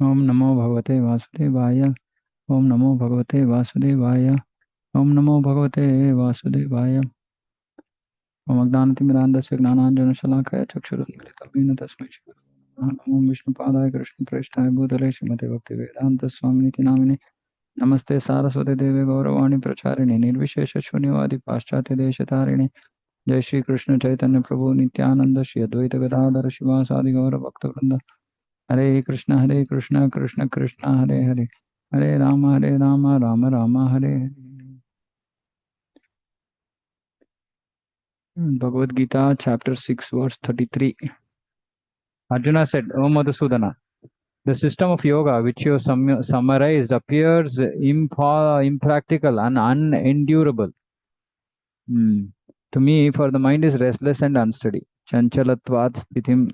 ओम नमो भगवते वासुदेवाय। ओम नमो भगवते वासुदेवाय। ओम नमो भगवते वासुदेवाय। ओम अज्ञानतिमिरान्धस्य ज्ञानाञ्जनशलाकया चक्षुरुन्मिलितं येन तस्मै श्रीगुरवे नमः। ओम विष्णुपादाय कृष्णप्रेष्ठाय भूतले श्रीमते भक्तिवेदान्तस्वामिनिति नामिने नमस्ते सारस्वती देवे गौरवाणी प्रचारिणे निर्विशेषशून्यवादी पाश्चात्यदेशतारिणे। जय श्री कृष्ण चैतन्य प्रभु नित्यानंद श्री अद्वैत गदाधर शिवासादि गौर भक्तवृंद। हरे कृष्ण कृष्ण कृष्ण हरे हरे, हरे Ram Ram Ram Hare Hare. Bhagavad Gita, chapter 6, verse 33. Arjuna said, O Madhusudana, the system of yoga which you summarized appears impractical and unendurable. To me, for the mind is restless and unsteady. Chanchalatvat sthitim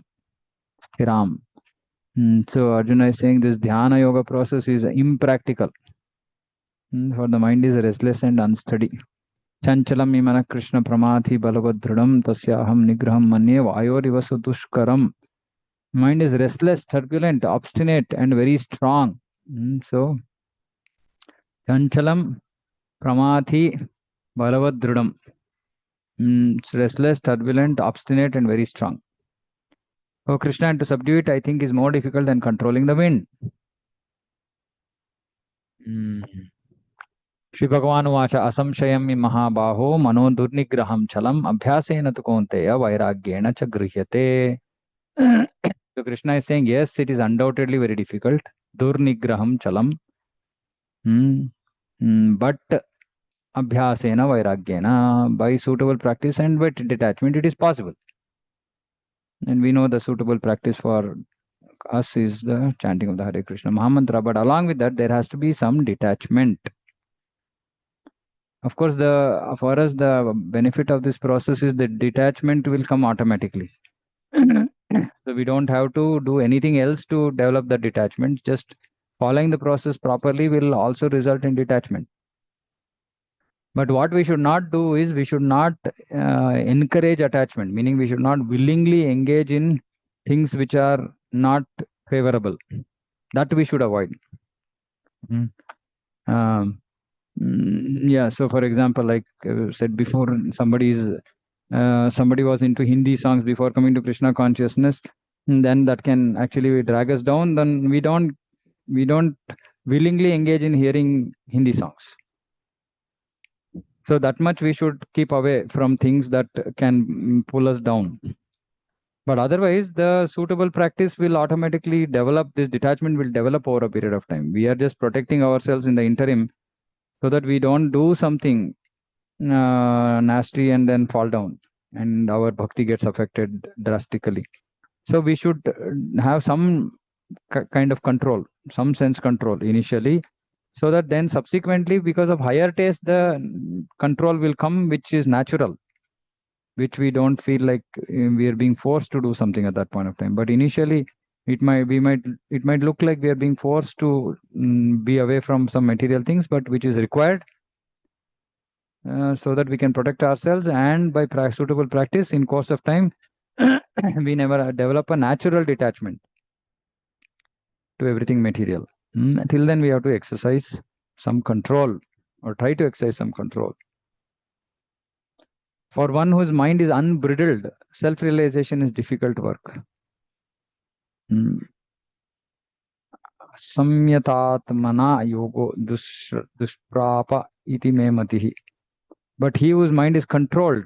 sthiram. So Arjuna is saying this dhyana yoga process is impractical. For the mind is restless and unsteady. Chanchalam imana Krishna pramathi balabhadridam tasyaham nigraham manye vayorivasu dushkaram. Mind is restless, turbulent, obstinate, and very strong. So, Chanchalam pramathi balabhadridam. It's restless, turbulent, obstinate, and very strong. For Krishna, and to subdue it, I think, is more difficult than controlling the wind. Shri Bhagavan Vacha Asamshayam Mahabaho Mano Durnigraham Chalam Abhyasena tu Kaunteya Vairagyena cha Grihyate. So Krishna is saying, yes, it is undoubtedly very difficult. Durnigraham Chalam. But Abhyasena Vairagyena, by suitable practice and with detachment, it is possible. And we know the suitable practice for us is the chanting of the Hare Krishna Mahamantra. But along with that, there has to be some detachment. Of course, for us, the benefit of this process is that detachment will come automatically. So we don't have to do anything else to develop the detachment. Just following the process properly will also result in detachment. But what we should not do is we should not encourage attachment, meaning we should not willingly engage in things which are not favorable. That we should avoid. Yeah, so for example, like said before, somebody was into Hindi songs before coming to Krishna consciousness, then that can actually drag us down. Then we don't willingly engage in hearing Hindi songs. So that much we should keep away from things that can pull us down. But otherwise, the suitable practice will automatically develop. This detachment will develop over a period of time. We are just protecting ourselves in the interim so that we don't do something nasty and then fall down and our bhakti gets affected drastically. So we should have some kind of control, some sense control initially, so that then subsequently, because of higher taste, the control will come, which is natural, which we don't feel like we are being forced to do something at that point of time. But initially, it might look like we are being forced to be away from some material things, but which is required so that we can protect ourselves, and by suitable practice in course of time, we never develop a natural detachment to everything material. Till then, we have to exercise some control or try to exercise some control. For one whose mind is unbridled, self-realization is difficult work. Samyatatmana yogo dusprapa iti me matihi. But he whose mind is controlled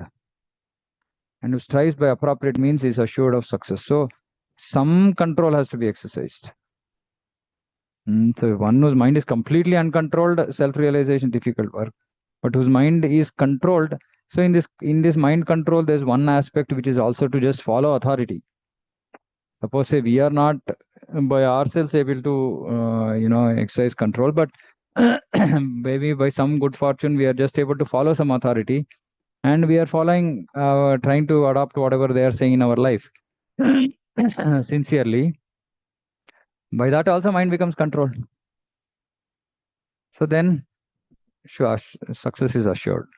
and who strives by appropriate means is assured of success. So some control has to be exercised. So one whose mind is completely uncontrolled, self-realization difficult work. But whose mind is controlled, so in this mind control, there's one aspect which is also to just follow authority. Suppose say we are not by ourselves able to exercise control, but maybe by some good fortune we are just able to follow some authority, and we are following, trying to adopt whatever they are saying in our life sincerely. By that also mind becomes controlled. So then success is assured.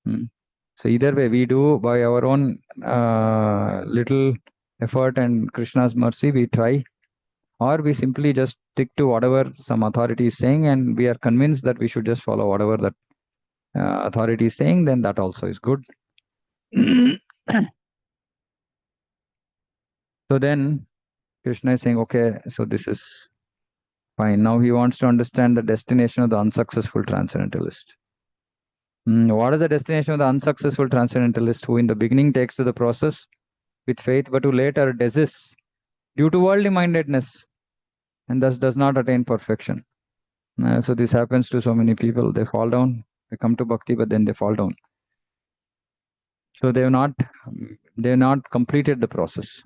So either way, we do by our own little effort and Krishna's mercy, we try. or we simply just stick to whatever some authority is saying and we are convinced that we should just follow whatever that authority is saying, then that also is good. So then Krishna is saying, okay, so this is fine. Now he wants to understand the destination of the unsuccessful transcendentalist. What is the destination of the unsuccessful transcendentalist who in the beginning takes to the process with faith, but who later desists due to worldly mindedness and thus does not attain perfection? So this happens to so many people. They fall down, they come to bhakti, but then they fall down. So they have not completed the process.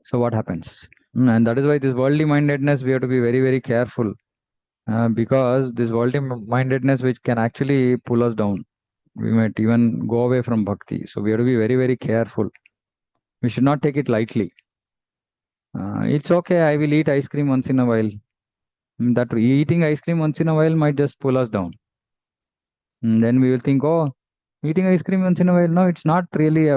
So what happens? And that is why this worldly mindedness, we have to be very, very careful. Because this worldly mindedness which can actually pull us down, we might even go away from bhakti. So we have to be very, very careful. We should not take it lightly. It's okay, I will eat ice cream once in a while. That eating ice cream once in a while might just pull us down. And then we will think, oh, eating ice cream once in a while. No, it's not really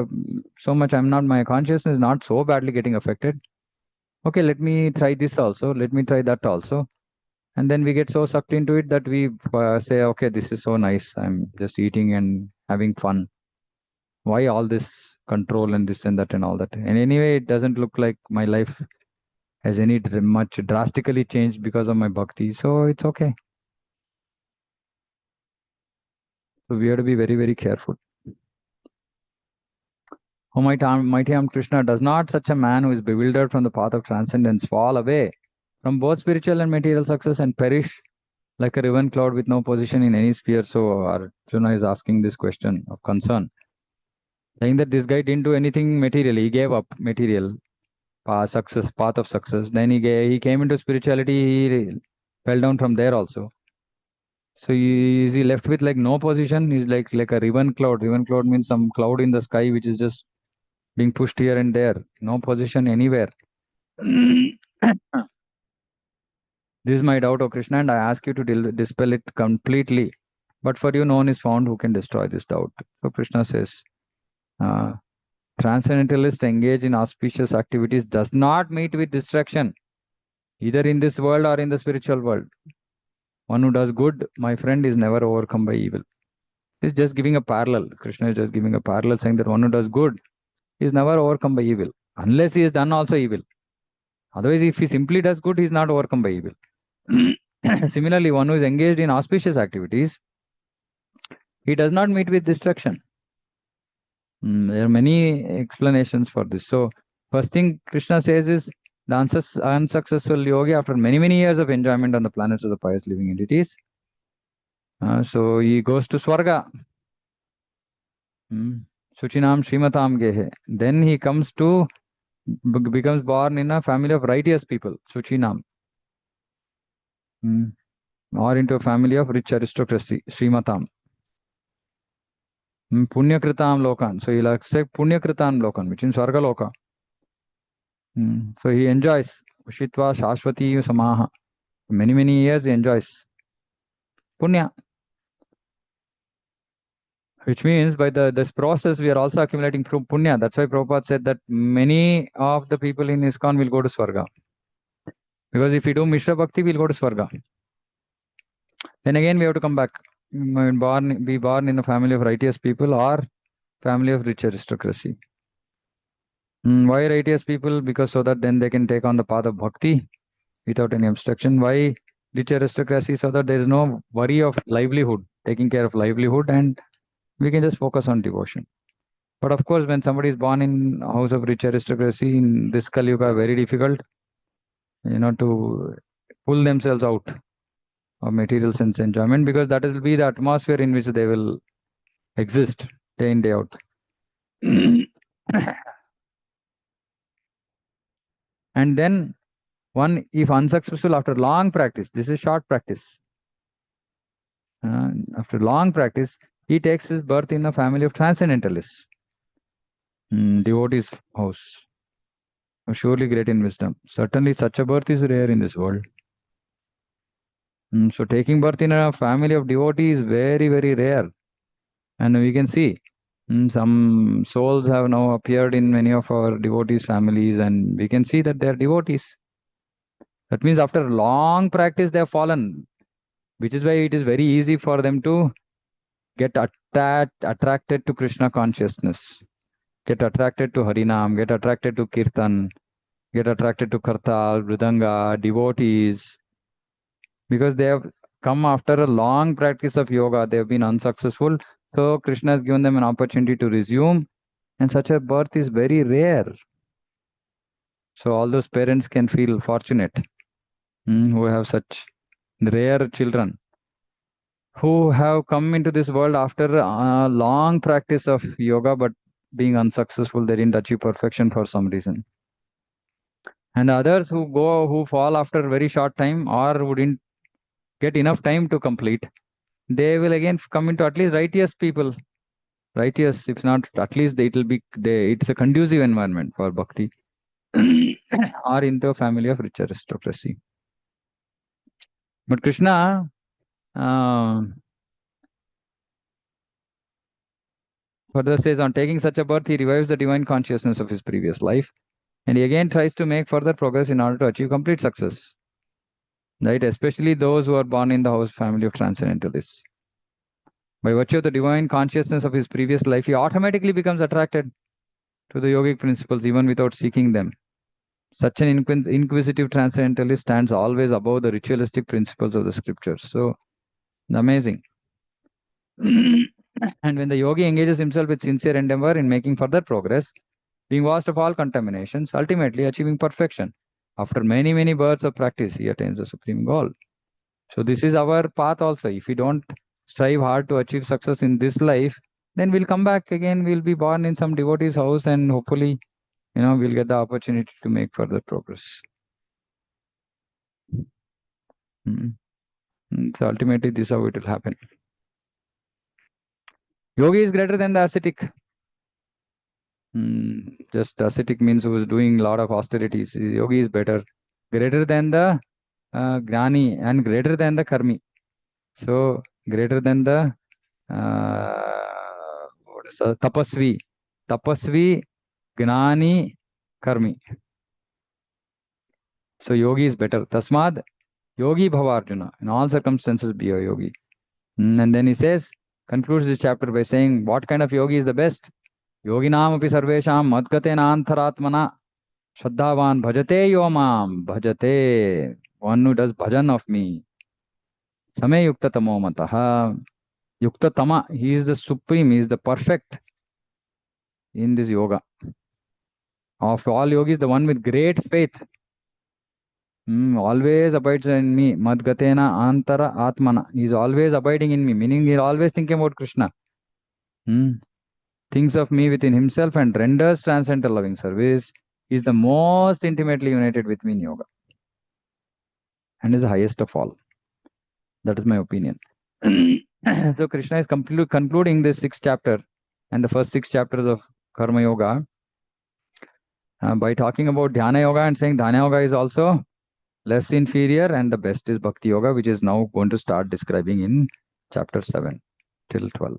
so much. My consciousness is not so badly getting affected. Okay, let me try this also. Let me try that also. And then we get so sucked into it that we say, okay, this is so nice. I'm just eating and having fun. Why all this control and this and that and all that? And anyway, it doesn't look like my life has any much drastically changed because of my bhakti. So it's okay. So we have to be very, very careful. O mighty Am Krishna, does not such a man who is bewildered from the path of transcendence fall away from both spiritual and material success and perish like a riven cloud with no position in any sphere? So Arjuna is asking this question of concern, saying that this guy didn't do anything material. He gave up material path of success. Then he came into spirituality. He fell down from there also. So is he left with like no position? He's like a riven cloud. Riven cloud means some cloud in the sky which is just being pushed here and there. No position anywhere. This is my doubt, O Krishna, and I ask you to dispel it completely. But for you, no one is found who can destroy this doubt. So Krishna says, transcendentalist engage in auspicious activities does not meet with distraction, either in this world or in the spiritual world. One who does good, my friend, is never overcome by evil. He's just giving a parallel. Krishna is just giving a parallel, saying that one who does good is never overcome by evil, unless he has done also evil. Otherwise, if he simply does good, he is not overcome by evil. Similarly, one who is engaged in auspicious activities, he does not meet with destruction. There are many explanations for this. So, first thing Krishna says is the unsuccessful yogi, after many, many years of enjoyment on the planets of the pious living entities, so he goes to Swarga. Suchinam Srimatam Gehe. Then he becomes born in a family of righteous people, Suchinam. Or into a family of rich aristocracy, Srimatam. Punyakritam Lokan. So he'll accept Punyakritam Lokan, which is Swarga Loka. So he enjoys Ushitva Shashwati Samaha. Many, many years he enjoys Punya. Which means by this process we are also accumulating Punya. That's why Prabhupada said that many of the people in ISKCON will go to Swarga. Because if we do Mishra Bhakti, we'll go to Swarga. Then again we have to come back. Be born in a family of righteous people or family of rich aristocracy. Why righteous people? Because so that then they can take on the path of bhakti without any obstruction. Why rich aristocracy? So that there is no worry of livelihood, taking care of livelihood, and we can just focus on devotion. But of course, when somebody is born in a house of rich aristocracy in this Kali Yuga, very difficult, to pull themselves out of material sense enjoyment, because that will be the atmosphere in which they will exist day in, day out. And then one, if unsuccessful after long practice, this is short practice. After long practice, he takes his birth in a family of transcendentalists, devotees' house. Surely great in wisdom. Certainly, such a birth is rare in this world. So taking birth in a family of devotees is very, very rare. And we can see Some souls have now appeared in many of our devotees' families, and we can see that they are devotees. That means after long practice, they have fallen, which is why it is very easy for them to get attracted to Krishna consciousness, get attracted to Harinam, get attracted to Kirtan, get attracted to Kartal, Mridanga, devotees, because they have come after a long practice of yoga. They have been unsuccessful. So Krishna has given them an opportunity to resume, and such a birth is very rare. So all those parents can feel fortunate who have such rare children who have come into this world after a long practice of yoga, but being unsuccessful, they didn't achieve perfection for some reason. And others who fall after a very short time or wouldn't get enough time to complete, they will again come into at least righteous people. Righteous, if not, at least it's a conducive environment for bhakti or into a family of rich aristocracy. But Krishna further says, on taking such a birth, he revives the divine consciousness of his previous life, and he again tries to make further progress in order to achieve complete success. Right, especially those who are born in the house family of transcendentalists. By virtue of the divine consciousness of his previous life, he automatically becomes attracted to the yogic principles even without seeking them. Such an inquisitive transcendentalist stands always above the ritualistic principles of the scriptures. So, amazing. And when the yogi engages himself with sincere endeavor in making further progress, being washed of all contaminations, ultimately achieving perfection. After many, many births of practice, he attains the supreme goal. So this is our path also. If we don't strive hard to achieve success in this life, then we'll come back again. We'll be born in some devotee's house, and hopefully, we'll get the opportunity to make further progress. So ultimately, this is how it will happen. Yogi is greater than the ascetic. Just ascetic means who is doing a lot of austerities. Yogi is better, greater than the Gnani and greater than the Karmi. So greater than the what is Tapasvi. Tapasvi, Gnani, Karmi. So yogi is better. Tasmad, yogi bhava Arjuna. In all circumstances, be a yogi. And then he says, concludes this chapter by saying, what kind of yogi is the best? Yoginam api sarvesham madgatena antaratmana shraddhavan bhajate yomam bhajate. One who does bhajan of me. Same yukta tamo mataha. Yukta tama, he is the supreme, he is the perfect in this yoga. Of all yogis, the one with great faith. Always abides in me. Madgatena antara atmana. He is always abiding in me, meaning he is always thinking about Krishna. Thinks of me within himself and renders transcendental loving service. He is the most intimately united with me in yoga. And is the highest of all. That is my opinion. So Krishna is concluding this 6th chapter and the first 6 chapters of Karma Yoga by talking about Dhyana Yoga and saying Dhyana Yoga is also less inferior and the best is Bhakti Yoga, which is now going to start describing in chapter 7 till 12.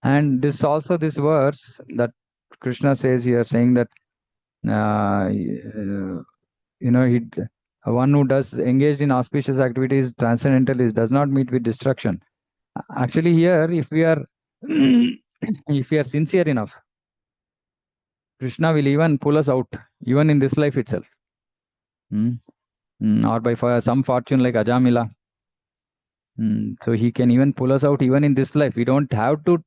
And this verse that Krishna says here, saying that one who does engaged in auspicious activities, transcendentalist, does not meet with destruction. Actually, here, if we are sincere enough, Krishna will even pull us out, even in this life itself. Or by some fortune like Ajamila. So he can even pull us out even in this life. We don't have to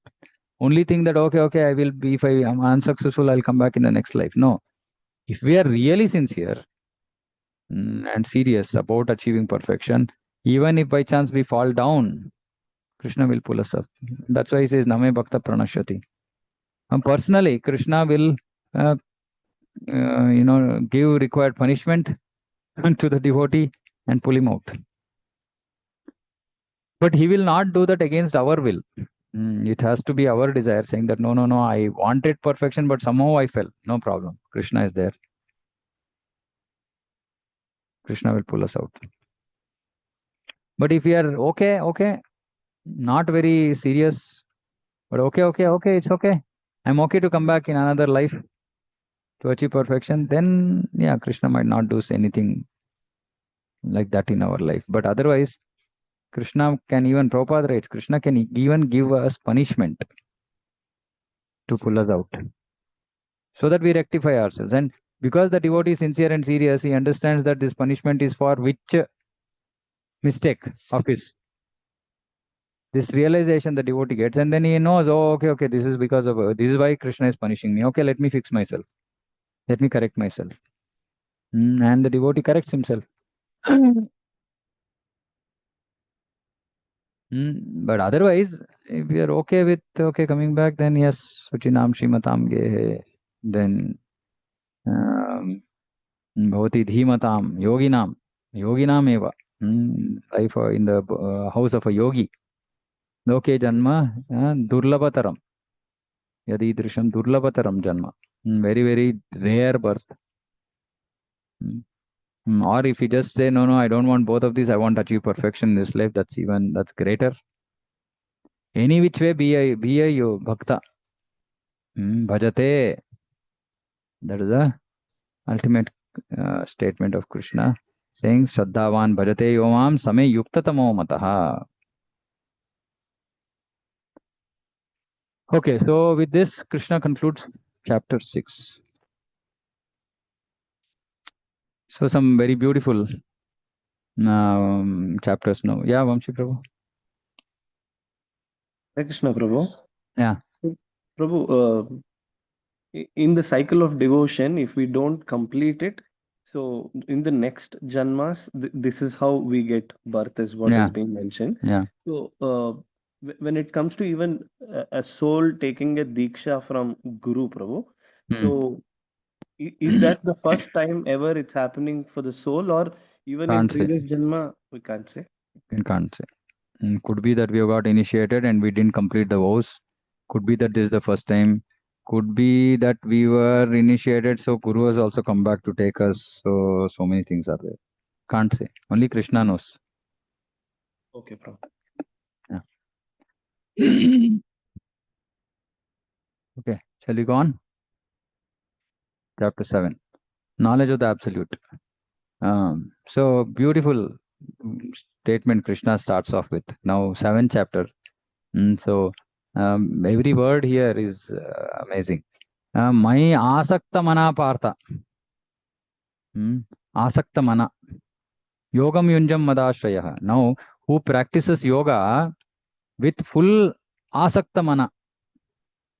only think that, okay, I will be, if I am unsuccessful, I'll come back in the next life. No. If we are really sincere and serious about achieving perfection, even if by chance we fall down, Krishna will pull us up. That's why he says, Name Bhakta Pranashyati. Personally, Krishna will, give required punishment to the devotee and pull him out. But he will not do that against our will. It has to be our desire, saying that, no, I wanted perfection, but somehow I fell. No problem. Krishna is there. Krishna will pull us out. But if we are okay, not very serious, But okay, it's okay. I'm okay to come back in another life to achieve perfection. Then, yeah, Krishna might not do anything like that in our life. But otherwise, Krishna can even, Prabhupada writes, Krishna can even give us punishment to pull us out so that we rectify ourselves. And because the devotee is sincere and serious, he understands that this punishment is for which mistake of his. This realization the devotee gets, and then he knows, oh, okay, this is because of, this is why Krishna is punishing me. Okay, let me fix myself. Let me correct myself. And the devotee corrects himself. But otherwise, if we are okay with coming back, then yes, Suchinam Shrimatam Gehe, then Bhavati Dhimatam, Yoginam Eva, life in the house of a yogi. Loke Janma Durlabhataram, Yadi Drisham Durlabhataram Janma. Very, very rare birth. Or if you just say, no, I don't want both of these, I want to achieve perfection in this life, that's greater. Any which way, be a bhakta. Bhajate. That is the ultimate statement of Krishna, saying, Shraddhavan bhajate yomam same yuktatamo mataha. Okay, so with this, Krishna concludes chapter 6. So some very beautiful chapters now. Yeah, Vamshi Prabhu. Hare Krishna, Prabhu. Yeah. Prabhu, in the cycle of devotion, if we don't complete it, so in the next janmas, this is how we get birth, is what is being mentioned. Yeah. So when it comes to even a soul taking a diksha from Guru, Prabhu, so is that the first time ever it's happening for the soul, or even in Can't say. previous janma, we can't say? Can't say. Could be that we have got initiated and we didn't complete the vows. Could be that this is the first time. Could be that we were initiated, so Guru has also come back to take us. So many things are there. Can't say. Only Krishna knows. Okay, Prabhu. Yeah. Okay, shall we go on? Chapter 7. Knowledge of the Absolute. So beautiful statement Krishna starts off with. Now, 7th chapter. So every word here is amazing. My asakta mana partha. Asakta mana. Yogam yunjam madashrayah. Now, who practices yoga with full asakta mana.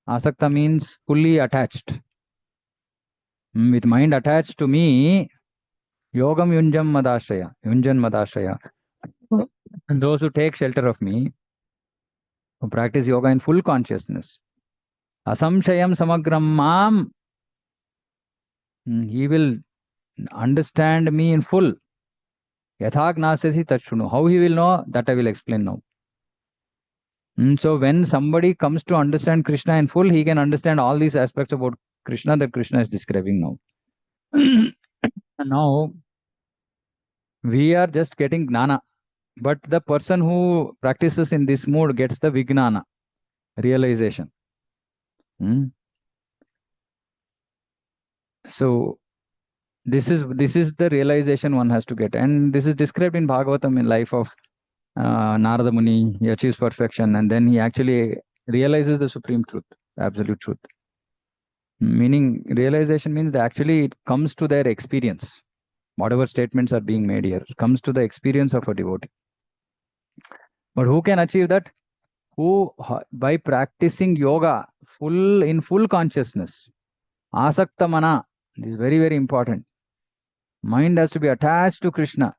Asakta means fully attached. With mind attached to me, yogam yunjam madashraya. Yunjan madashraya. And those who take shelter of me, who practice yoga in full consciousness. Asamshayam samagram mam. He will understand me in full. Yathak nasasi tachunu. How he will know, that I will explain now. So when somebody comes to understand Krishna in full, he can understand all these aspects about Krishna that Krishna is describing now. And now we are just getting gnana. But the person who practices in this mode gets the vijnana, realization. So this is the realization one has to get, and this is described in Bhagavatam in life of Narada Muni. He achieves perfection, and then he actually realizes the supreme truth, absolute truth. Meaning, realization means that actually it comes to their experience. Whatever statements are being made here comes to the experience of a devotee. But who can achieve that? Who, by practicing yoga in full consciousness, asakta mana, this is very, very important. Mind has to be attached to Krishna.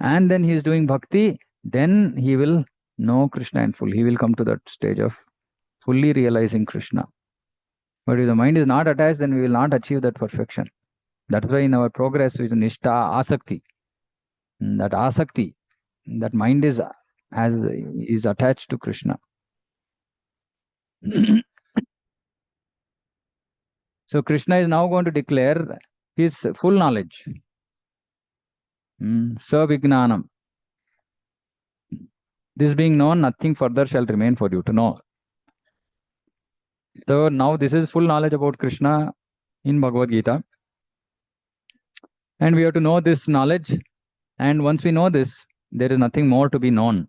And then he is doing bhakti, then he will know Krishna in full. He will come to that stage of fully realizing Krishna. But if the mind is not attached, then we will not achieve that perfection. That's why in our progress with Nishtha, Asakti, that Asakti, that mind is attached to Krishna. So Krishna is now going to declare his full knowledge. Savijnanam. This being known, nothing further shall remain for you to know. So now this is full knowledge about Krishna in Bhagavad Gita. And we have to know this knowledge. And once we know this, there is nothing more to be known.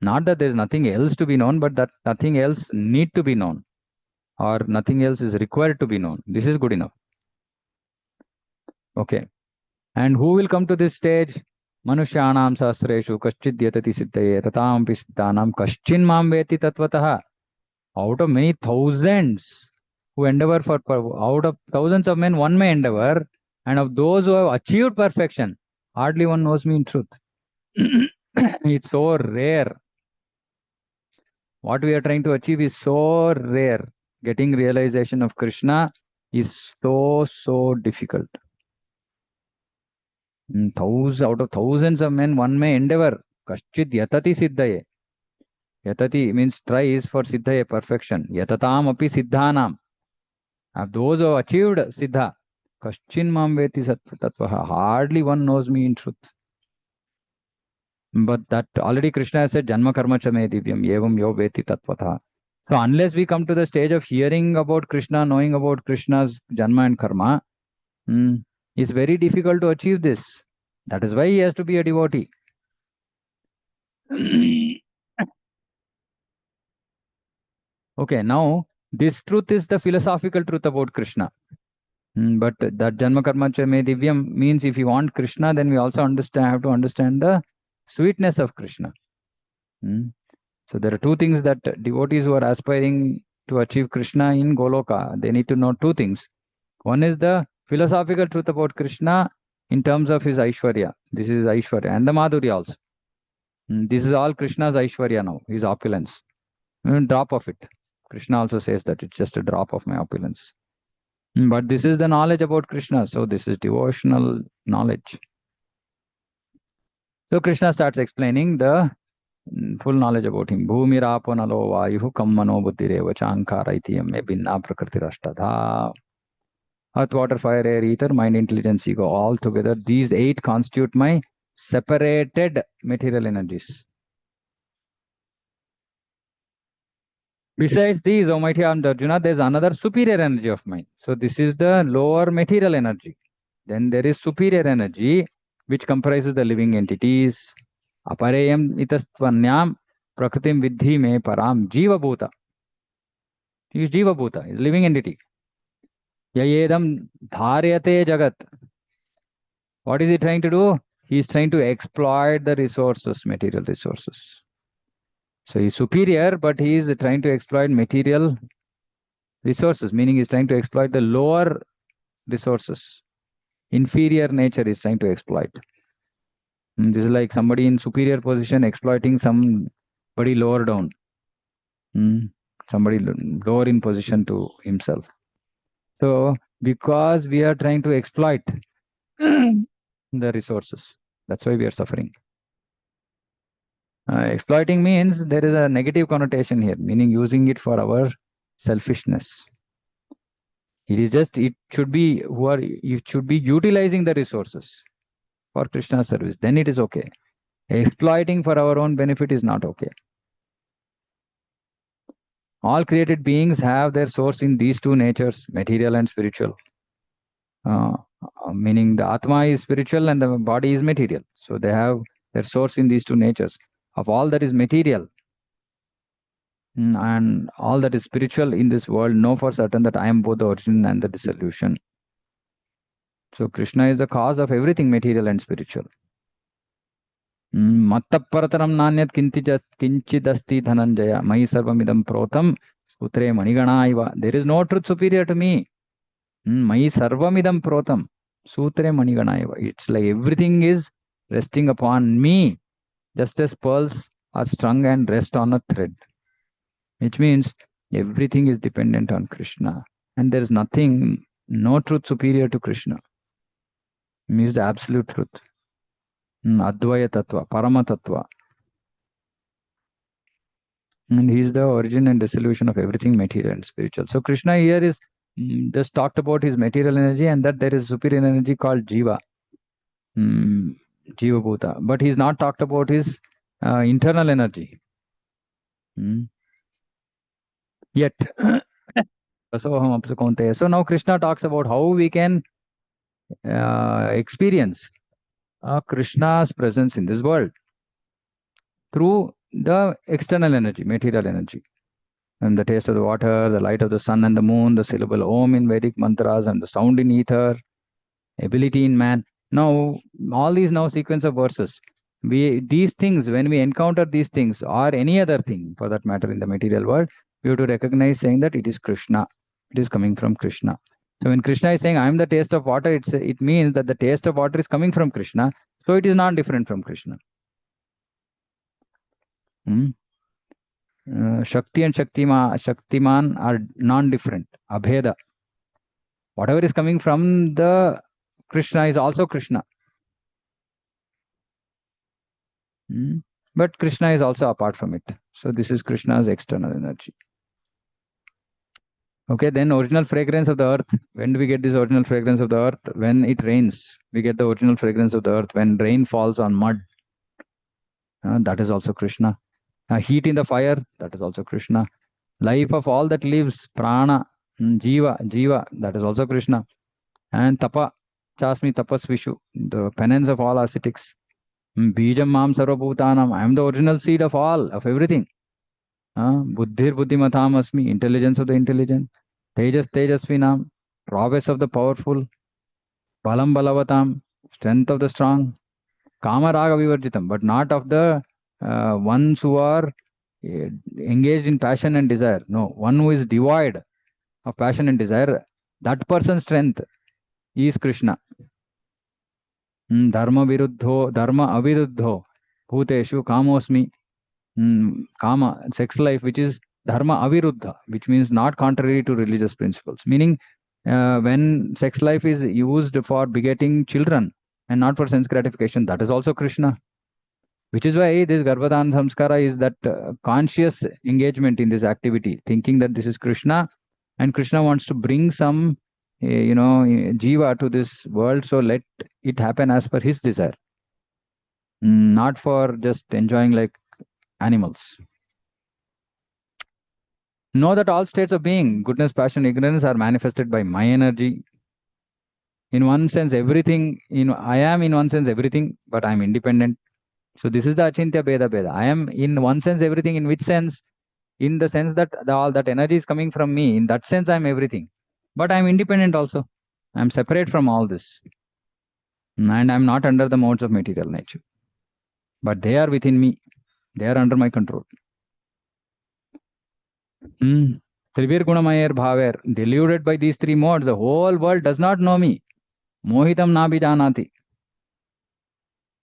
Not that there is nothing else to be known, but that nothing else need to be known, or nothing else is required to be known. This is good enough. Okay. And who will come to this stage? Manushyanam sahasreshu kaschid yatati siddhaye tatampi siddhanam kaschin mam veti tatvatah. Out of many thousands who endeavor out of thousands of men, one may endeavor, and of those who have achieved perfection, hardly one knows me in truth. It's so rare. What we are trying to achieve is so rare. Getting realization of Krishna is so difficult. Out of thousands of men, one may endeavor. Kaschid yatati siddhaye. Yatati means tries for siddhaye, perfection. Yatatam api siddhanam. Of those who have achieved siddha, kaschin mam veti tatvaha. Hardly one knows me in truth. But that already Krishna has said, Janma karma cha me divyam evam yo veti tatvatha. So unless we come to the stage of hearing about Krishna, knowing about Krishna's Janma and Karma, it's very difficult to achieve this. That is why he has to be a devotee. Okay, now this truth is the philosophical truth about Krishna. But that Janma Karma Cha Me Divyam means if you want Krishna, then we also have to understand the sweetness of Krishna. So there are two things that devotees who are aspiring to achieve Krishna in Goloka, they need to know two things. One is the philosophical truth about Krishna in terms of his Aishwarya. This is Aishwarya and the Madhurya also. This is all Krishna's Aishwarya now, his opulence. Drop of it. Krishna also says that it's just a drop of my opulence. But this is the knowledge about Krishna. So this is devotional knowledge. So Krishna starts explaining the full knowledge about him. Bhumi rapo nalo vayuhu kammano buddhireva chankara itiyam me binna prakritirashtadha. Earth, water, fire, air, ether, mind, intelligence, ego, all together. These 8 constitute my separated material energies. Besides these, O mighty armed Arjuna, there is another superior energy of mine. So this is the lower material energy. Then there is superior energy, which comprises the living entities. Apareyam itastvanyam prakritim vidhi me param jiva bhuta. He is jiva bhuta, is living entity. Yayedam dharyate jagat. What is he trying to do? He is trying to exploit the resources, material resources. So he is superior, but he is trying to exploit material resources, meaning he is trying to exploit the lower resources. Inferior nature is trying to exploit. This is like somebody in superior position exploiting somebody lower down. Somebody lower in position to himself. So because we are trying to exploit the resources, that's why we are suffering. Exploiting means there is a negative connotation here, meaning using it for our selfishness. It should be utilizing the resources for Krishna's service. Then it is okay. Exploiting for our own benefit is not okay. All created beings have their source in these two natures, material and spiritual. Meaning the Atma is spiritual and the body is material. So they have their source in these two natures. Of all that is material and all that is spiritual in this world, know for certain that I am both the origin and the dissolution. So Krishna is the cause of everything material and spiritual. Mattaparataram nanyat kinchidasti dhananjaya mai sarvamidam protam sutre manigana iva. There is no truth superior to me. Mai sarvamidam protam sutre manigana iva. It's like everything is resting upon me, just as pearls are strung and rest on a thread. Which means everything is dependent on Krishna. And there is nothing, no truth superior to Krishna. It means the absolute truth. Advaya Tattva, Parama Tattva. And he is the origin and dissolution of everything material and spiritual. So Krishna here is just talked about his material energy and that there is superior energy called Jiva. Jiva Bhuta. But he's not talked about his internal energy. Yet, so now Krishna talks about how we can experience Krishna's presence in this world through the external energy, material energy. And the taste of the water, the light of the sun and the moon, the syllable Om in Vedic mantras, and the sound in ether, ability in man. Now, all these now sequence of verses. These things, when we encounter these things or any other thing for that matter in the material world, we have to recognize saying that it is Krishna. It is coming from Krishna. So when Krishna is saying, I am the taste of water, it means that the taste of water is coming from Krishna. So it is not different from Krishna. Shakti and Shaktiman are non-different. Abheda. Whatever is coming from the Krishna is also Krishna. But Krishna is also apart from it. So this is Krishna's external energy. Okay, then original fragrance of the earth. When do we get this original fragrance of the earth? When it rains, we get the original fragrance of the earth. When rain falls on mud, that is also Krishna. Heat in the fire, that is also Krishna. Life of all that lives, prana, jiva, that is also Krishna. And tapa, chasmi tapasvishu, the penance of all ascetics. Bijam mam sarvabhutanam, I am the original seed of all, of everything. Buddhir buddhimatam asmi, intelligence of the intelligent. Tejas tejasvinam, prowess of the powerful. Balam balavatam, strength of the strong. Kama raga vivarjitam, but not of the ones who are engaged in passion and desire. No, one who is devoid of passion and desire, that person's strength is Krishna. Dharma viruddho, dharma aviruddho, bhuteshu kamosmi. Kama, sex life, which is dharma aviruddha, which means not contrary to religious principles. Meaning, when sex life is used for begetting children and not for sense gratification, that is also Krishna. Which is why this Garbhadan Samskara is that conscious engagement in this activity, thinking that this is Krishna, and Krishna wants to bring some, jiva to this world, so let it happen as per his desire, not for just enjoying like animals. Know that all states of being, goodness, passion, ignorance, are manifested by my energy. In one sense, everything, I am in one sense everything, but I am independent. So this is the Achintya Beda. I am in one sense everything. In which sense? In the sense that all that energy is coming from me. In that sense, I am everything. But I am independent also. I am separate from all this. And I am not under the modes of material nature. But they are within me. They are under my control. Trivir Gunamayer Bhaver, deluded by these three modes, the whole world does not know me. Mohitam Nabijanati.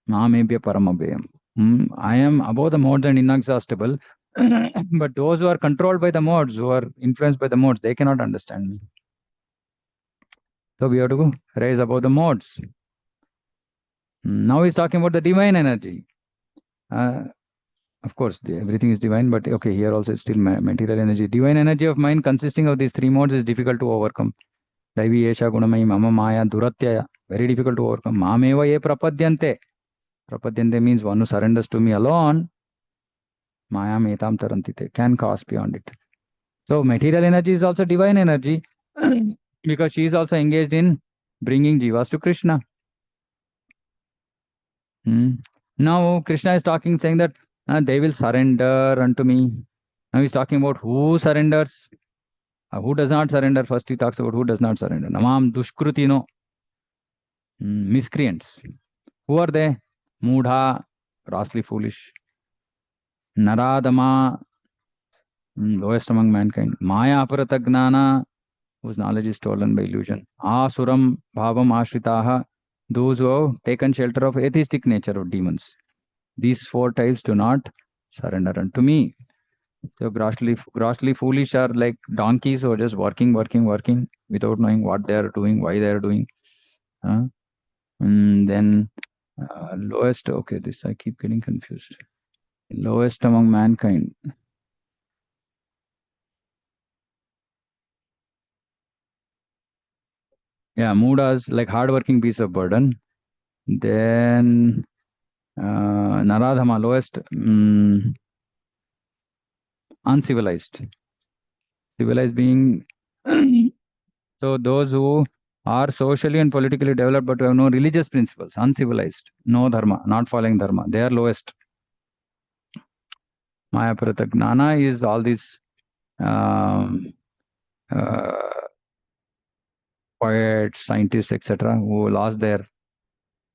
Mamebhya Paramabhyam. I am above the modes and inexhaustible. But those who are controlled by the modes, who are influenced by the modes, they cannot understand me. So we have to raise above the modes. Now he's talking about the divine energy. Of course, everything is divine, but okay, here also it's still material energy. Divine energy of mind consisting of these three modes is difficult to overcome. Daivi Esha Gunamai Mama Maya Duratyaya. Very difficult to overcome. Mameva ye prapadyante. Prapadyante means one who surrenders to me alone. Maya metam tarantite. Can cross beyond it. So material energy is also divine energy because she is also engaged in bringing jivas to Krishna. Now Krishna is talking, saying that they will surrender unto me. Now he's talking about who surrenders, who does not surrender. First he talks about who does not surrender. Namam dushkrutino, miscreants. Who are they? Mudha, grossly foolish. Naradama, lowest among mankind. Maya aparatagnana, whose knowledge is stolen by illusion. Asuram bhavam ashritaha, those who have taken shelter of atheistic nature of demons. These four types do not surrender unto me. So grossly foolish are like donkeys who are just working without knowing what they are doing, why they are doing. And then lowest, okay, this I keep getting confused. Lowest among mankind. Yeah, Mudas, like hardworking beasts of burden. Then Naradhama, lowest, uncivilized. Civilized being, so those who are socially and politically developed but have no religious principles, uncivilized, no dharma, not following dharma, they are lowest. Maya Parata Gnana is all these um, uh, poets, scientists, etc., who lost their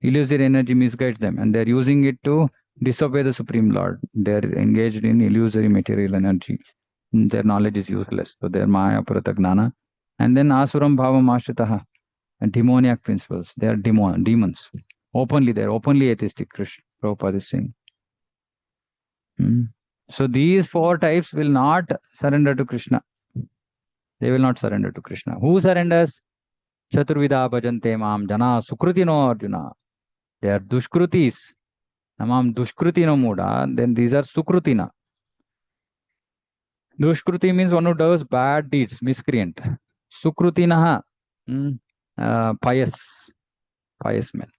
illusory energy, misguides them, and they're using it to disobey the Supreme Lord. They're engaged in illusory material energy. Their knowledge is useless. So they're Maya Parata Gnana. And then Asuram Bhavam Ashritaha, and demoniac principles. They are demons. Openly, they're openly atheistic, Krishna Prabhupada is saying. So these four types will not surrender to Krishna. They will not surrender to Krishna. Who surrenders? Chaturvida bhajante mam jana sukrutino Arjuna. They are dushkrutis. Namam dushkrutino muda. Then these are sukrutina. Dushkruti means one who does bad deeds, miscreant. Sukrutinaha, pious men.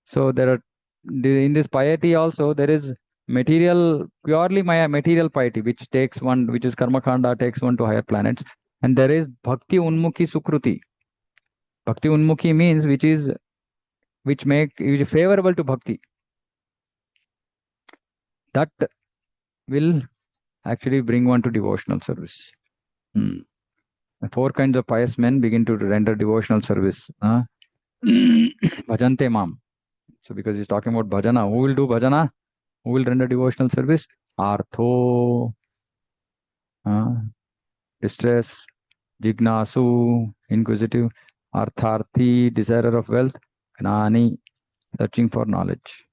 So there are, in this piety also, there is material, purely material piety, which is karma kanda, takes one to higher planets. And there is bhakti unmukhi sukruti. Bhakti unmukhi means which is favorable to bhakti. That will actually bring one to devotional service. The four kinds of pious men begin to render devotional service. Bhajante mam. So because he's talking about bhajana, who will do bhajana? Who will render devotional service? Artho, distress, jignasu, inquisitive, artharthi, desirer of wealth, gnani, searching for knowledge.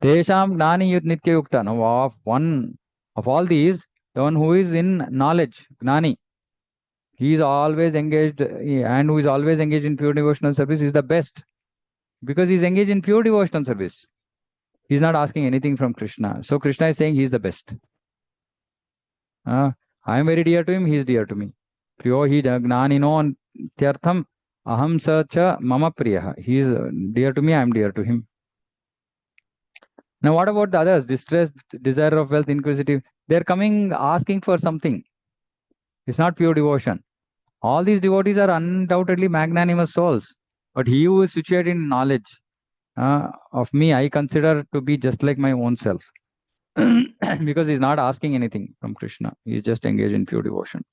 Tesham gnani yud nitya yukta. Now, of all these, the one who is in knowledge, gnani, he is always engaged, and who is always engaged in pure devotional service is the best, because he is engaged in pure devotional service. He is not asking anything from Krishna. So Krishna is saying he is the best. I am very dear to him, he is dear to me. Priyo hi gnanino tyartham aham sacha mama priyaha. He is dear to me, I am dear to him. Now what about the others? Distressed, desire of wealth, inquisitive. They are coming asking for something. It's not pure devotion. All these devotees are undoubtedly magnanimous souls. But he who is situated in knowledge of me, I consider to be just like my own self. Because he's not asking anything from Krishna. He's just engaged in pure devotion.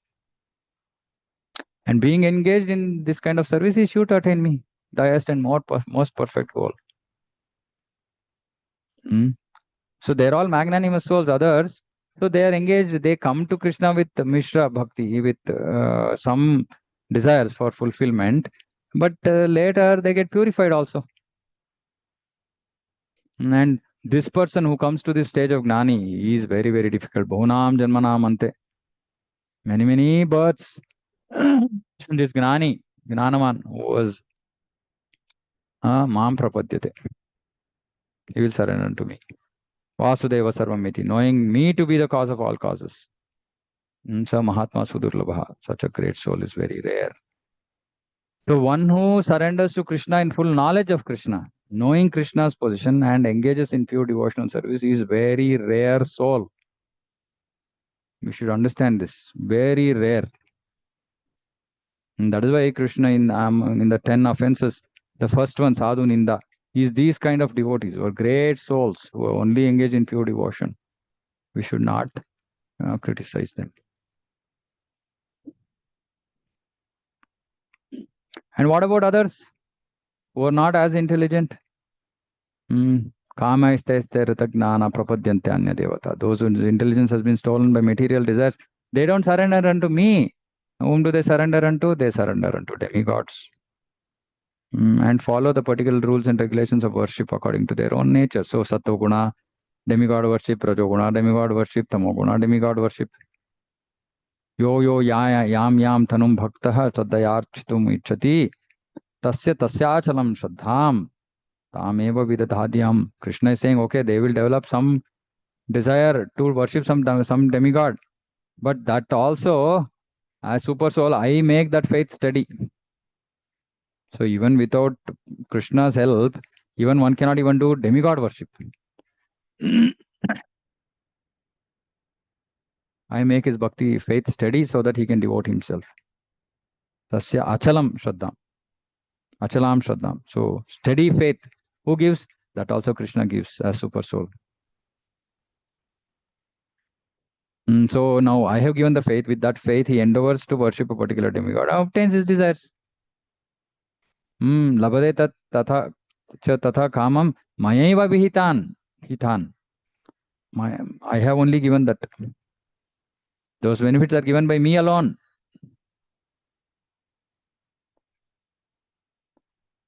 And being engaged in this kind of service is sure to attain me, the highest and most perfect goal. So they're all magnanimous souls, others. So they are engaged, they come to Krishna with Mishra Bhakti, with some desires for fulfillment. But later they get purified also. And this person who comes to this stage of Gnani is very, very difficult. Bahunam Janmanam Ante. Many births. This Gnanaman was Mam Prapadyate. He will surrender to me. Vasudeva Sarvamiti, knowing me to be the cause of all causes. Sa Mahatma Sudurlabha, such a great soul is very rare. So one who surrenders to Krishna in full knowledge of Krishna, knowing Krishna's position and engages in pure devotional service is very rare soul. You should understand this. Very rare. And that is why Krishna in the 10 offenses, the first one, Sadhu Ninda, is these kind of devotees who are great souls who are only engaged in pure devotion. We should not criticize them. And what about others who are not as intelligent? Kama istaiste ritagnana prapadyante anya devata. Those whose intelligence has been stolen by material desires, they don't surrender unto me. Whom do they surrender unto? They surrender unto demigods. And follow the particular rules and regulations of worship according to their own nature. So Sattva-guna, demigod worship, Rajoguna, demigod worship, Tamoguna, demigod worship. Yo yam tanum bhaktaha tadayarchitum ichchati tasya tasyachalam shraddham tameva vidadhadyam. Krishna is saying, okay, they will develop some desire to worship some demigod, but that also, as super soul, I make that faith steady. So even without Krishna's help, Even one cannot even do demigod worship. I make his bhakti faith steady so that he can devote himself. Tasya achalam shraddham. Achalam shraddham. So steady faith. Who gives? That also Krishna gives as super soul. So now I have given the faith. With that faith, he endeavors to worship a particular demigod, obtains his desires. Labade tat tatha tatha kamam mayaiva vihitan. Hitan. I have only given that. Those benefits are given by me alone.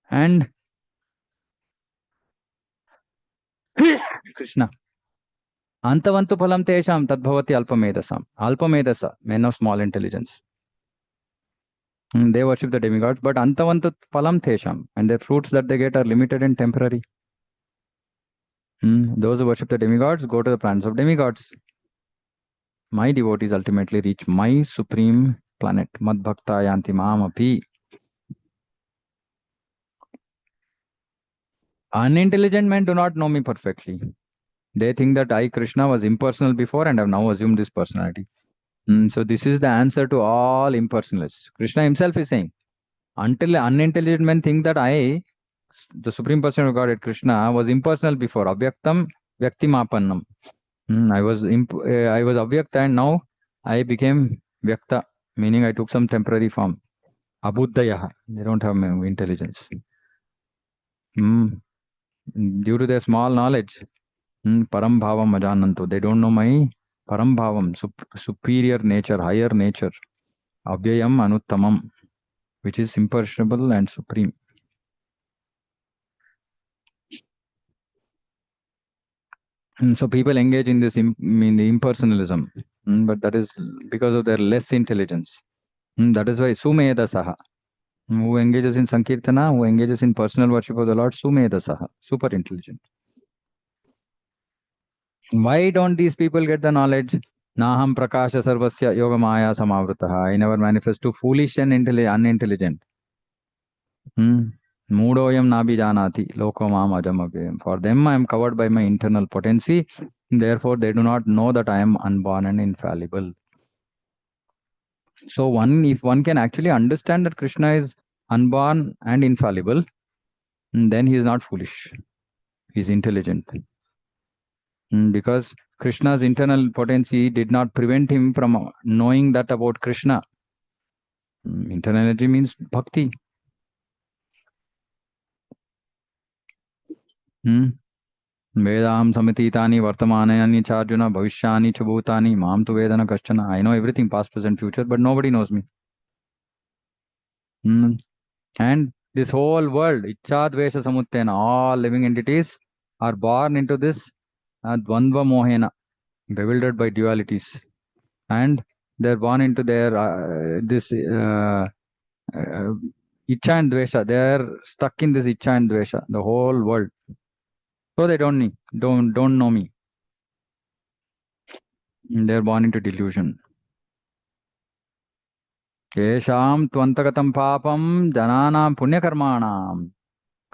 And Krishna. Antavantu phalam tesham tadbhavati alpamedasam. Alpamedasa, men of small intelligence. They worship the demigods, but antavantu phalam tesham, and the fruits that they get are limited and temporary. Those who worship the demigods go to the planets of demigods. My devotees ultimately reach my supreme planet. Mad bhakta yanti mam api. Unintelligent men do not know me perfectly. They think that I, Krishna, was impersonal before and have now assumed this personality. So this is the answer to all impersonalists. Krishna himself is saying, until unintelligent men think that I, the Supreme Person of Godhead, Krishna, was impersonal before. Avyaktam vyaktimapannam. I was avyakta and now I became vyakta, meaning I took some temporary form. Abuddhayaha. They don't have intelligence. Due to their small knowledge, param bhavam ajananto. They don't know my param bhavam, superior nature, higher nature. Avyayam anuttamam, which is imperishable and supreme. So people engage in this in the impersonalism, but that is because of their less intelligence. That is why Sumeda Saha, who engages in Sankirtana, who engages in personal worship of the Lord, Sumeda Saha, super intelligent. Why don't these people get the knowledge? Naham prakasha sarvasya yoga maya samavrataha. I never manifest to foolish and unintelligent. Moodoyam nabi janati loko mam ajam. For them, I am covered by my internal potency. Therefore, they do not know that I am unborn and infallible. So if one can actually understand that Krishna is unborn and infallible, then he is not foolish. He is intelligent. Because Krishna's internal potency did not prevent him from knowing that about Krishna. Internal energy means bhakti. Vedam samititani vartamanani charjuna bhavishyani chabhutani mam tu vedana kashchana. I know everything, past, present, future, but nobody knows me. And this whole world, Ichcha Dvesha Samuttena, all living entities are born into this Dvandva Mohena, bewildered by dualities. And they're born into their Ichcha and Dvesha. They're stuck in this Ichcha and Dvesha, the whole world. So they don't know me. They're born into delusion. Kesham Twantagatam Papam Jananam Punyakarmanam.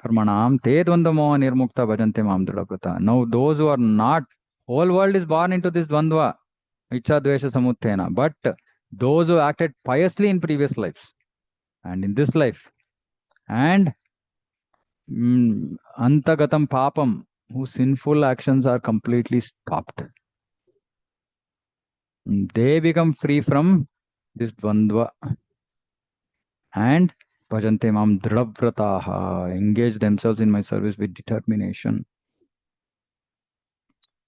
Karmanam te dvandamo nirmukta bhajante mam drudaprata. Now those who are not, whole world is born into this dvandva, ichcha dvesha samuttena. But those who acted piously in previous lives and in this life, and antagatam papam, whose sinful actions are completely stopped, they become free from this dvandva and bhajante mam drudavrataha, engage themselves in my service with determination.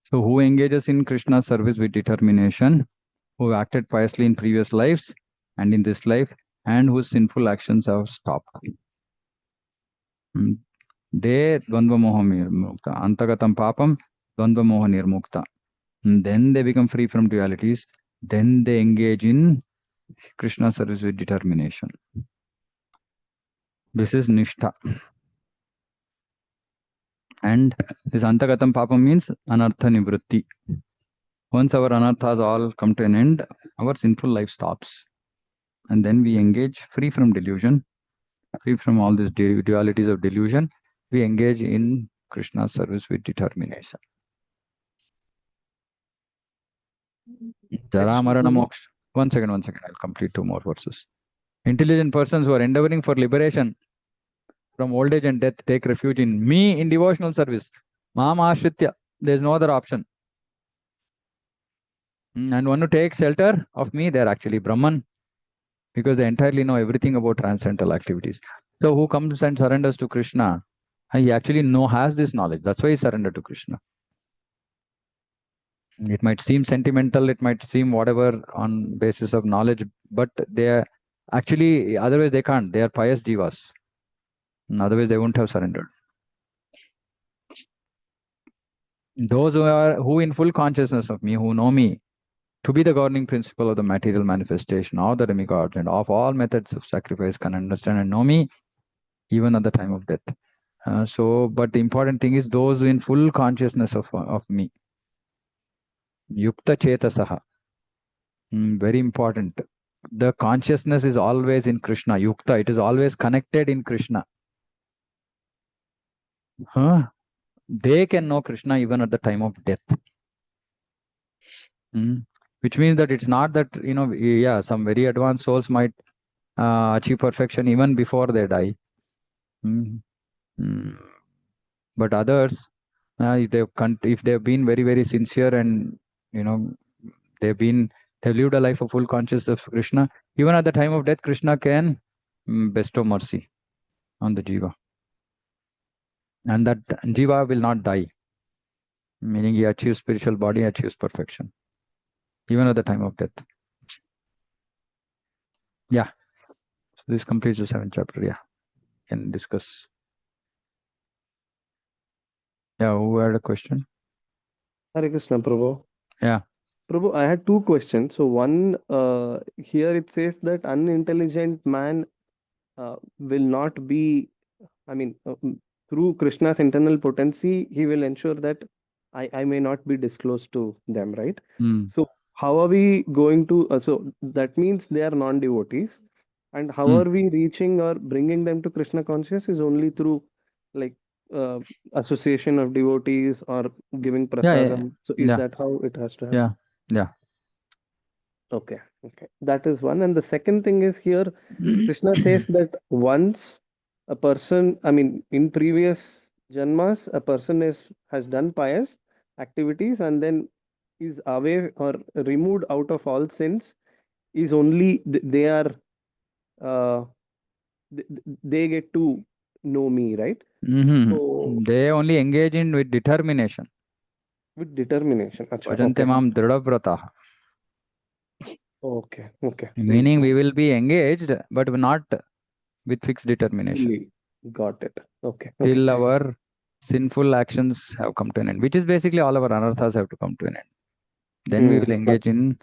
So who engages in Krishna's service with determination, who acted piously in previous lives and in this life, and whose sinful actions have stopped. They dvandva moha nirmukta. Antagatam papam dvandva moha nirmukta. Then they become free from dualities. Then they engage in Krishna service with determination. This is nishtha. And this antagatam papam means anartha nivritti. Once our anarthas all come to an end, our sinful life stops. And then we engage free from delusion, free from all these dualities of delusion, we engage in Krishna's service with determination. Jara Marana Moksha. One second, I'll complete 2 more verses. Intelligent persons who are endeavoring for liberation from old age and death take refuge in me in devotional service. Mam Ashritya. There's no other option. And one who takes shelter of me, they're actually Brahman, because they entirely know everything about transcendental activities. So who comes and surrenders to Krishna, he actually has this knowledge. That's why he surrendered to Krishna. It might seem sentimental, it might seem whatever on basis of knowledge, but they are actually, otherwise they can't. They are pious jivas. Otherwise they wouldn't have surrendered. Those who in full consciousness of me, who know me to be the governing principle of the material manifestation of the demigods and of all methods of sacrifice, can understand and know me even at the time of death. But the important thing is those who in full consciousness of me. Yukta Chetasaha. Very important. The consciousness is always in Krishna. Yukta, it is always connected in Krishna. They can know Krishna even at the time of death. Which means that it's not that, some very advanced souls might achieve perfection even before they die. But others, if they've been very, very sincere and, they've lived a life of full consciousness of Krishna, even at the time of death, Krishna can bestow mercy on the jiva. And that jiva will not die. Meaning he achieves spiritual body, achieves perfection. Even at the time of death. Yeah. So this completes the 7th chapter. Yeah. Can discuss. Yeah, who had a question? Hare Krishna, Prabhu. Yeah. Prabhu, I had 2 questions. So one, here it says that unintelligent man will not be, through Krishna's internal potency, he will ensure that I may not be disclosed to them, right? So how are we going to, so that means they are non-devotees. And how are we reaching or bringing them to Krishna consciousness is only through like association of devotees or giving prasadam. So is that how it has to happen? Yeah. Okay. That is one. And the second thing is here, Krishna says that once a person, in previous janmas, a person has done pious activities and then is away or removed out of all sins, is only they are they get to know me, right? So they only engage in with determination. With determination. Achha, Bhajante mam dridhavrataha. Okay. Meaning we will be engaged, but not with fixed determination. Fully. Got it. Okay. Till our sinful actions have come to an end, which is basically all our anarthas have to come to an end. Then we will engage in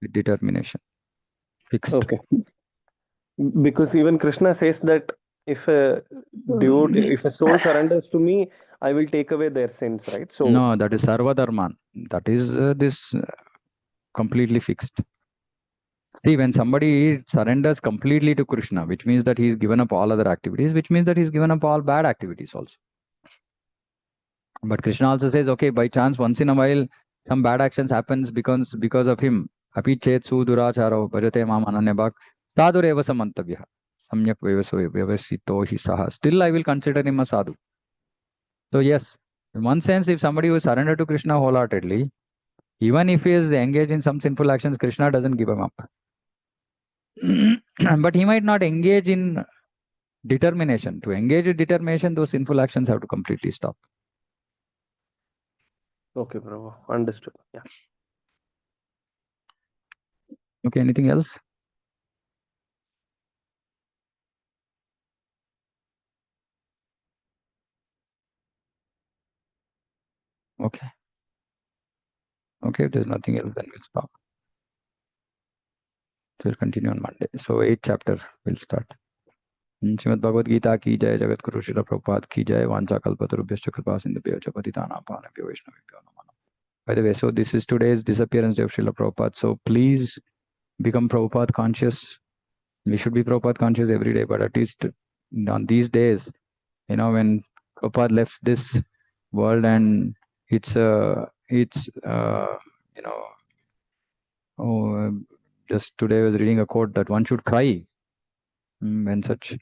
with determination. Fixed. Okay. Because even Krishna says that if a soul surrenders to me, I will take away their sins, right? So no, that is sarva dharman. That is this completely fixed. See, when somebody surrenders completely to Krishna, which means that he's given up all other activities, which means that he's given up all bad activities also. But Krishna also says, okay, by chance, once in a while, some bad actions happens because of him. Api chet su duracharo bhajate mam ananyabhak sadhureva samantavya samyak vyavasito hi saha. Still, I will consider him a sadhu. So yes, in one sense, if somebody who surrendered to Krishna wholeheartedly, even if he is engaged in some sinful actions, Krishna doesn't give him up. But he might not engage in determination. To engage with determination, those sinful actions have to completely stop. Okay, Prabhu. Understood. Yeah. Okay, anything else? Okay. Okay, if there's nothing else, then we'll stop. So we'll continue on Monday. So 8th chapter will start. Srimad Bhagavad Gita ki jai, Jagat Guru Srila Prabhupada ki jai, Vancha Kalpatarubhyascha Kripa Sindhubhyo cha Patitanam Pavanebhyo Vaishnavebhyo Namo Namaha. By the way, so this is today's disappearance day of Srila Prabhupada. So please become Prabhupada conscious. We should be Prabhupada conscious every day, but at least on these days, when Prabhupada left this world, and it's just today I was reading a quote that one should cry when such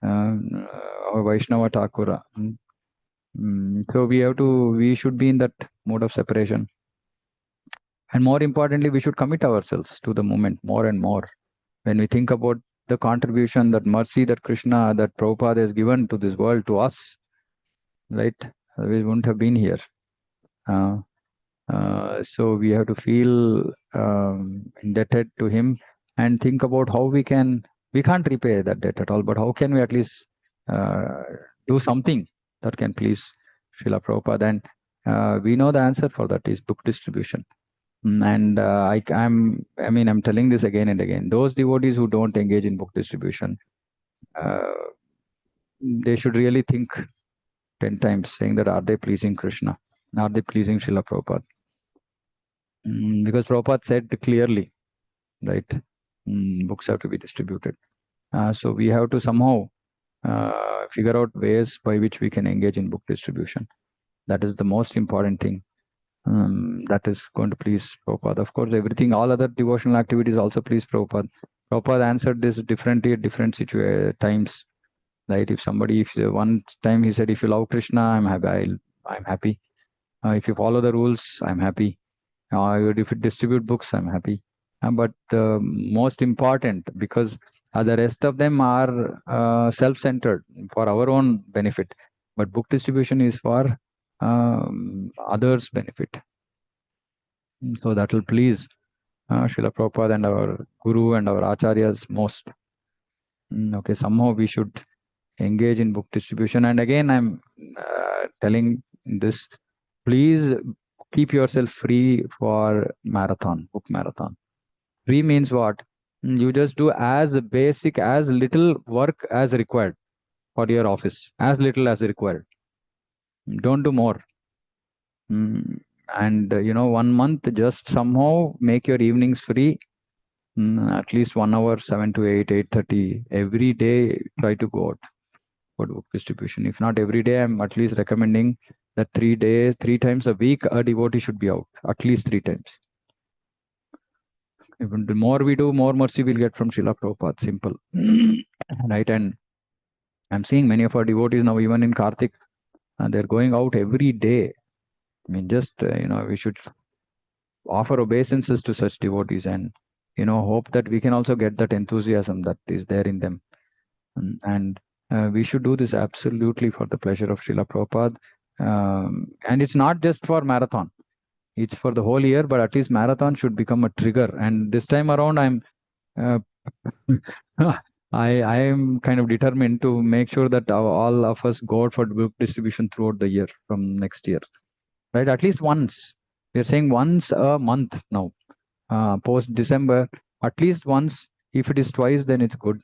Vaishnava Thakura. So we should be in that mode of separation. And more importantly, we should commit ourselves to the moment more and more. When we think about the contribution, that mercy that Krishna, that Prabhupada has given to this world, to us, right? We wouldn't have been here. So we have to feel indebted to him and think about how we can't repay that debt at all, but how can we at least do something that can please Srila Prabhupada? And we know the answer for that is book distribution. And I'm telling this again and again. Those devotees who don't engage in book distribution, they should really think 10 times, saying that are they pleasing Krishna? Are they pleasing Srila Prabhupada? Because Prabhupada said clearly, right? Books have to be distributed. So we have to somehow figure out ways by which we can engage in book distribution. That is the most important thing. That is going to please Prabhupada. Of course, all other devotional activities also please Prabhupada. Prabhupada answered this differently at different times. Right? If one time he said, if you love Krishna, I'm happy. I'm happy. If you follow the rules, I'm happy. If you distribute books, I'm happy. But most important, because the rest of them are self-centered for our own benefit, but book distribution is for others' benefit. So that will please Srila Prabhupada and our Guru and our Acharyas most. Okay, somehow we should engage in book distribution. And again, I'm telling this, please keep yourself free for book marathon. Free means what? You just do as little work as required for your office, as little as required. Don't do more. And 1 month, just somehow make your evenings free. At least 1 hour, 7 to 8, 8:30 every day. Try to go out for book distribution. If not every day, I'm at least recommending that 3 times a week, a devotee should be out, at least 3 times. Even the more we do, more mercy we'll get from Srila Prabhupada. Simple. Right? And I'm seeing many of our devotees now, even in Kartik, they're going out every day. I mean, just, we should offer obeisances to such devotees and, hope that we can also get that enthusiasm that is there in them. And we should do this absolutely for the pleasure of Srila Prabhupada. And it's not just for marathon. It's for the whole year, but at least marathon should become a trigger. And this time around, I am kind of determined to make sure that all of us go out for book distribution throughout the year from next year. Right? At least once. We're saying once a month now. Post December, at least once. If it is twice, then it's good.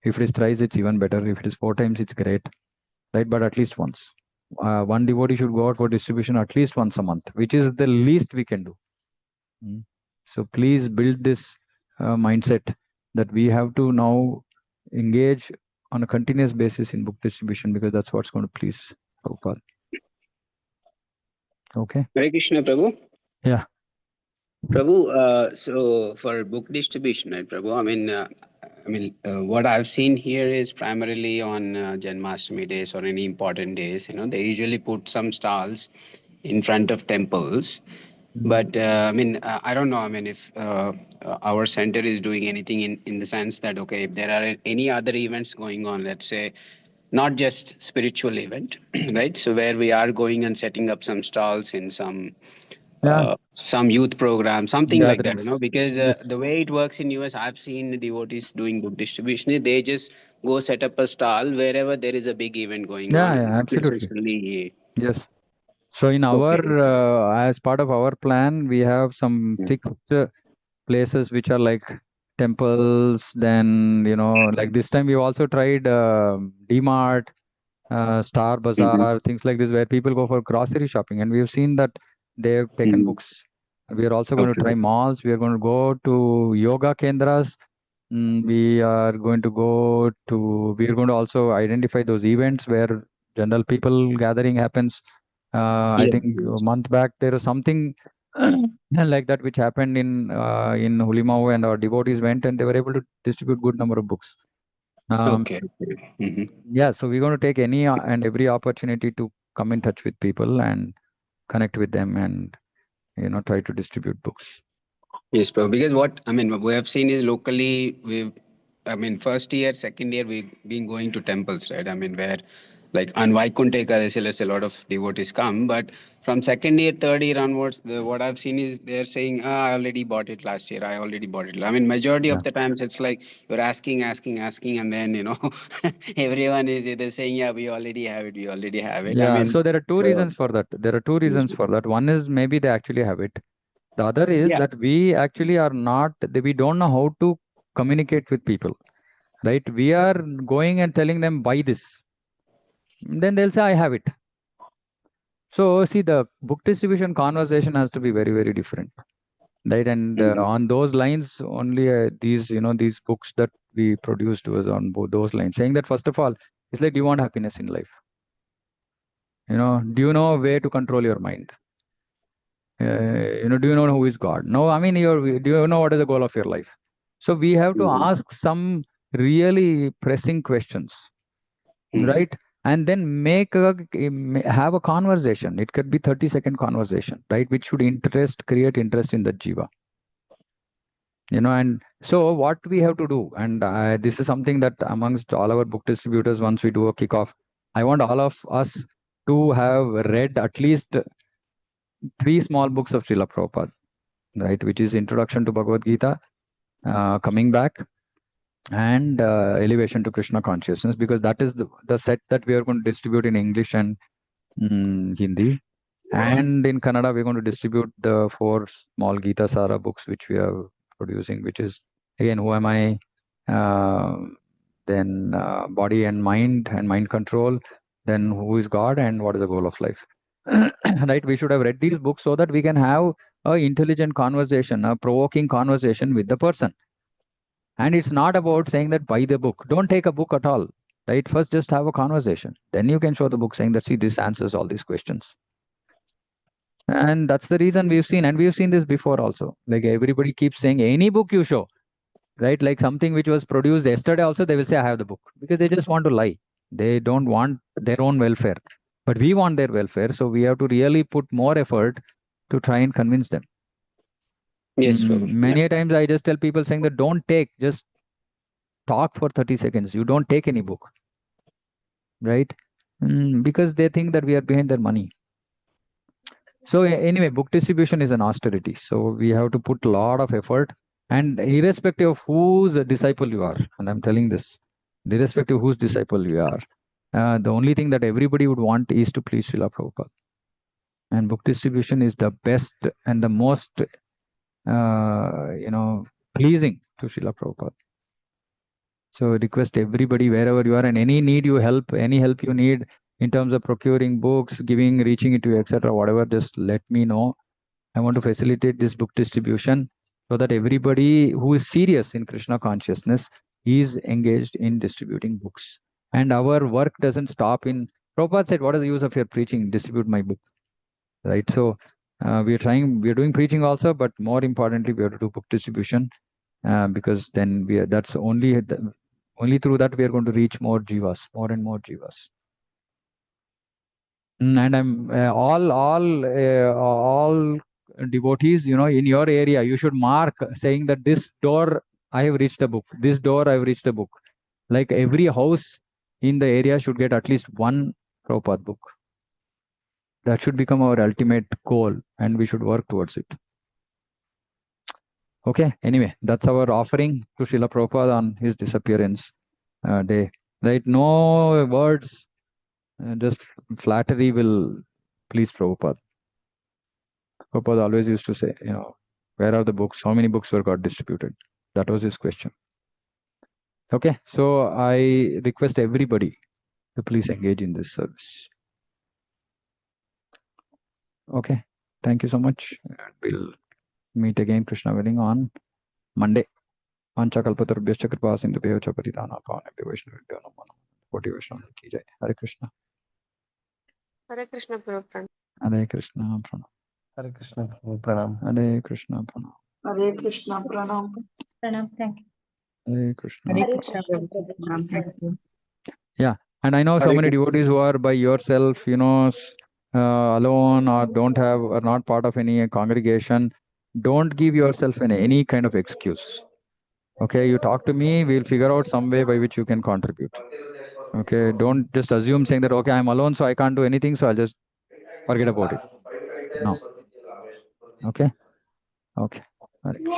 If it is thrice, it's even better. If it is 4 times, it's great. Right? But at least once. One devotee should go out for distribution at least once a month, which is the least we can do. So please build this mindset that we have to now engage on a continuous basis in book distribution, because that's what's going to please Prabhupada. Okay. Hare Krishna, Prabhu. Yeah. Prabhu, so for book distribution, right, Prabhu? What I've seen here is primarily on Janmashtami days or any important days. They usually put some stalls in front of temples. But I don't know. If our center is doing anything in the sense that, okay, if there are any other events going on, let's say, not just spiritual event, right? So where we are going and setting up some stalls in some youth program, something like that, because the way it works in US, I've seen the devotees doing book distribution. They just go set up a stall wherever there is a big event going on. Yeah, absolutely. Necessarily. Yes. So in our, as part of our plan, we have some fixed places which are like temples. Then, like this time we've also tried D-Mart, Star Bazaar, things like this, where people go for grocery shopping. And we've seen that they've taken books. We are also going to try malls. We are going to go to yoga kendras. We are going to also identify those events where general people gathering happens. I Yes, think a yes. month back there was something like that which happened in Hulimau, and our devotees went and they were able to distribute good number of books. Okay. Okay. Mhm. Yeah, so we're going to take any and every opportunity to come in touch with people and connect with them and try to distribute books. Yes, bro. Because what I mean, what we have seen is locally, I mean, first year, second year, we've been going to temples, right? I mean, where like on Vaikunta Ekadasi, a lot of devotees come, but from second year, third year onwards, what I've seen is they're saying, I already bought it last year. I already bought it. I mean, majority Yeah. of the times it's like you're asking, and then, everyone is either saying, yeah, we already have it. We already have it. I Yeah, mean, so there are two so, reasons for that. There are two yes, reasons for that. One is maybe they actually have it. The other is yeah. that we actually are not, we don't know how to communicate with people, right? We are going and telling them, buy this. Then they'll say, I have it. So, see, the book distribution conversation has to be very, very different, right? And Mhm. on those lines, only these books that we produced was on both those lines, saying that, first of all, it's like, do you want happiness in life? Do you know a way to control your mind? Do you know who is God? No, I mean, do you know what is the goal of your life? So we have to Mhm. ask some really pressing questions, Mhm. right? And then have a conversation. It could be 30-second conversation, right? Which should create interest in the jiva. And so what we have to do, and this is something that amongst all our book distributors, once we do a kickoff, I want all of us to have read at least 3 small books of Srila Prabhupada, right? Which is Introduction to Bhagavad Gita, Coming Back, and Elevation to Krishna Consciousness, because that is the set that we are going to distribute in English and Hindi. And in Kannada, we're going to distribute the 4 small Gita Sara books which we are producing, which is, again, Who Am I? Then Body and Mind Control, then Who is God, and What is the Goal of Life. Right? We should have read these books so that we can have a intelligent conversation, a provoking conversation with the person. And it's not about saying that buy the book. Don't take a book at all. Right? First, just have a conversation. Then you can show the book saying that, see, this answers all these questions. And that's the reason we've seen this before also. Like everybody keeps saying, any book you show, right? Like something which was produced yesterday also, they will say, I have the book, because they just want to lie. They don't want their own welfare. But we want their welfare. So we have to really put more effort to try and convince them. Yes, Prabhu. Many a times I just tell people saying that just talk for 30 seconds. You don't take any book, right? Because they think that we are behind their money. So anyway, book distribution is an austerity. So we have to put a lot of effort, and irrespective of whose disciple you are, and I'm telling this, irrespective of whose disciple you are, the only thing that everybody would want is to please Srila Prabhupada. And book distribution is the best and the most, pleasing to Srila Prabhupada. So request everybody wherever you are, and any help you need in terms of procuring books, reaching it to you, etc., whatever, just let me know. I want to facilitate this book distribution so that everybody who is serious in Krishna consciousness is engaged in distributing books. And our work doesn't stop in. Prabhupada said, what is the use of your preaching? Distribute my book. Right? So we are doing preaching also, but more importantly, we have to do book distribution, because then that's only through that we are going to reach more jivas, more and more jivas. And I'm all devotees, in your area, you should mark saying that this door I have reached a book, this door I've reached a book. Like every house in the area should get at least one Prabhupada book. That should become our ultimate goal, and we should work towards it. Okay, anyway, that's our offering to Srila Prabhupada on his disappearance day. Right? No words, just flattery will please Prabhupada. Prabhupada always used to say, where are the books? How many books were got distributed? That was his question. Okay, so I request everybody to please engage in this service. Okay, thank you so much. We'll meet again, Krishna willing, on Monday. Vanchakalpatarubhyascha kripa sindhubhyo cha paritana pavane Vaishnavibhyo namo namaः. Koti Vaishnava ki jai. Hare Krishna. Hare Krishna Prabhu. Hare Krishna Pranam. Hare Krishna Prabhu. Pranam. Hare Krishna Pranam. Hare Krishna Pranam. Pranam, thank you. Hare Krishna. Hare Hare Krishna Krishna Prabhu. Pranam. Thank you. Yeah, and I know so Hare many Krishna. devotees who are by yourself, alone or don't have are not part of any congregation. Don't give yourself any kind of excuse. Okay, you talk to me, we'll figure out some way by which you can contribute. Okay, don't just assume saying that okay, I'm alone, so I can't do anything, so I'll just forget about it. No. Okay. Okay. Hare Krishna.